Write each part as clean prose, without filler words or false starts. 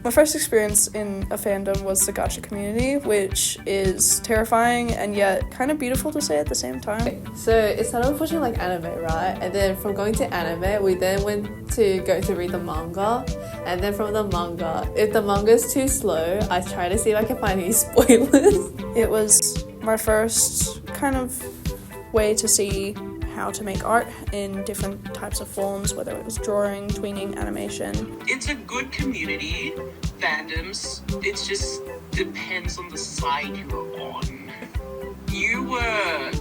My first experience in a fandom was the gacha community, which is terrifying and yet kind of beautiful to say at the same time. So it started with watching like anime, right? And then from going to anime, we then went to go to read the manga. And then from the manga, if the manga is too slow, I try to see if I can find any spoilers. It was my first kind of way to see how to make art in different types of forms, whether it was drawing, tweening, animation. It's a good community, fandoms. It just depends on the side you're on. You were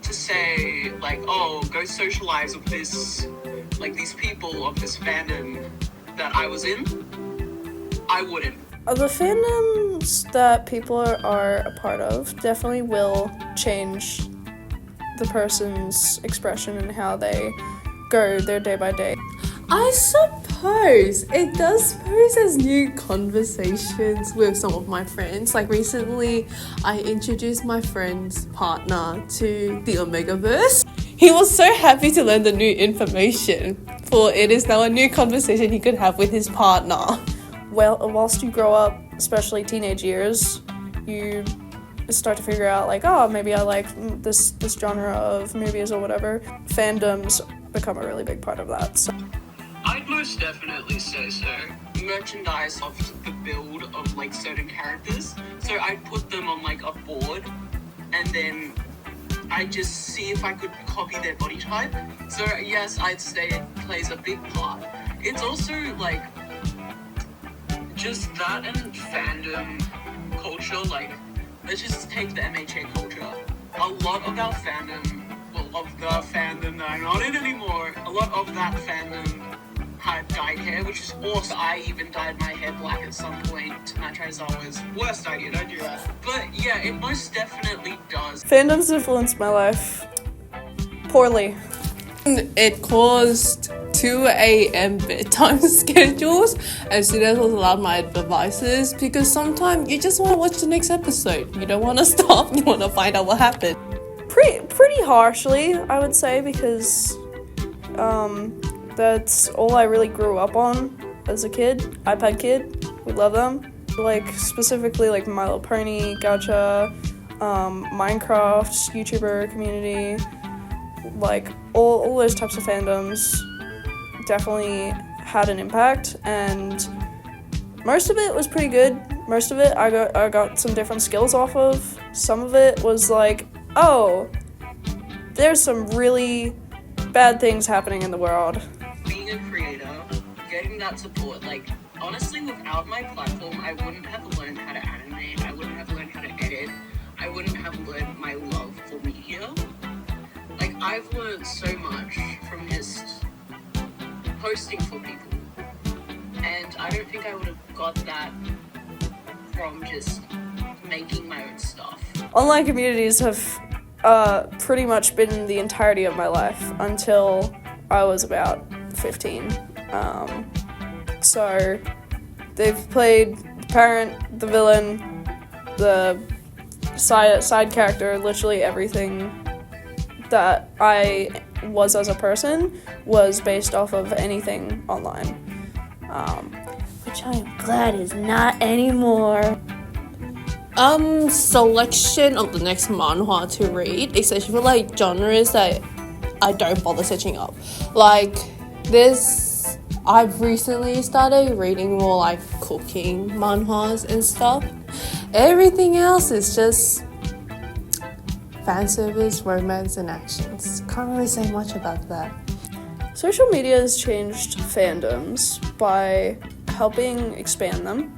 to say, like, oh, go socialize with this, like, these people of this fandom that I was in, I wouldn't. The fandoms that people are a part of definitely will change the person's expression and how they go their day by day. I suppose it does pose as new conversations with some of my friends. Like recently, I introduced my friend's partner to the Omegaverse. He was so happy to learn the new information, for it is now a new conversation he could have with his partner. Well, whilst you grow up, especially teenage years, you start to figure out like, oh, maybe I like this genre of movies or whatever. Fandoms become a really big part of that. So I'd most definitely say so. Merchandise of the build of like certain characters. So I'd put them on like a board and then I'd just see if I could copy their body type. So yes, I'd say it plays a big part. It's also like just that and fandom culture, like let's just take the MHA culture. A lot of our fandom, well, of the fandom that I'm not in anymore, a lot of that fandom had dyed hair, which is awesome. I even dyed my hair black at some point to match Aizawa's. Worst idea, don't do that. But yeah, it most definitely does. Fandoms influenced my life poorly. It caused 2 a.m. bedtime schedules as soon as I was allowed my devices, because sometimes you just want to watch the next episode. You don't want to stop, you want to find out what happened. Pretty harshly, I would say, because that's all I really grew up on as a kid. iPad kid, we love them. Like specifically like My Little Pony, Gacha, Minecraft, YouTuber community, like all those types of fandoms definitely had an impact, and most of it was pretty good. Most of it I got some different skills off of. Some of it was like, oh, there's some really bad things happening in the world. Being a creator, getting that support, like honestly without my platform I wouldn't have learned how to animate, I wouldn't have learned how to edit, I wouldn't have learned my love for media. Like I've learned so much from just posting for people, and I don't think I would have got that from just making my own stuff. Online communities have pretty much been the entirety of my life until I was about 15. So they've played the parent, the villain, the side character, literally everything that I was as a person was based off of anything online, which I am glad is not anymore. Selection of the next manhwa to read, especially for like genres that I don't bother searching up. Like this, I've recently started reading more like cooking manhwas and stuff. Everything else is just fan service, romance, and actions. Can't really say much about that. Social media has changed fandoms by helping expand them,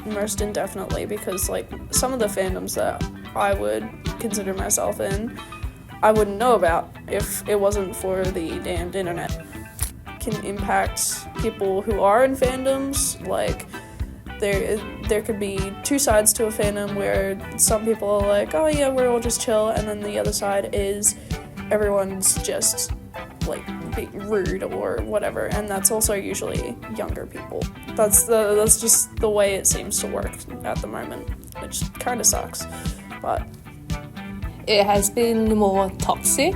most indefinitely, because like some of the fandoms that I would consider myself in, I wouldn't know about if it wasn't for the damned internet. Can impact people who are in fandoms. Like there could be two sides to a fandom where some people are like, oh yeah, we're all just chill, and then the other side is everyone's just like being rude or whatever, and that's also usually younger people. That's just the way it seems to work at the moment, which kind of sucks, but it has been more toxic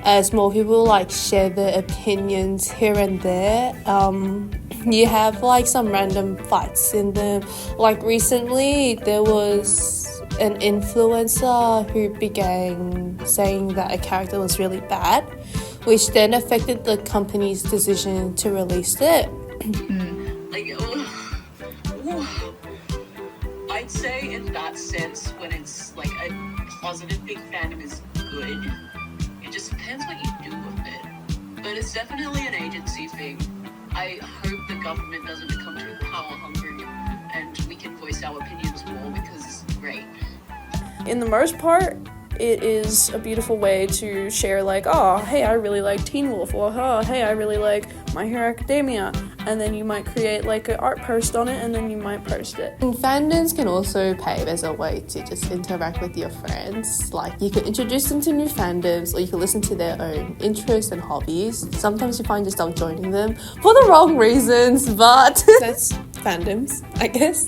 as more people like share their opinions here and there. you have like some random fights in them. Like recently there was an influencer who began saying that a character was really bad, which then affected the company's decision to release it. Like, I'd say in that sense, when it's like a positive big fandom is good, it just depends what you do with it. But it's definitely an agency thing. I hope the government doesn't become too power hungry and we can voice our opinions more, because it's great. In the most part, it is a beautiful way to share, like, oh, hey, I really like Teen Wolf, or oh, hey, I really like My Hero Academia, and then you might create like an art post on it, and then you might post it. And fandoms can also pave as a way to just interact with your friends. Like you can introduce them to new fandoms, or you can listen to their own interests and hobbies. Sometimes you find yourself joining them for the wrong reasons, but that's fandoms, I guess.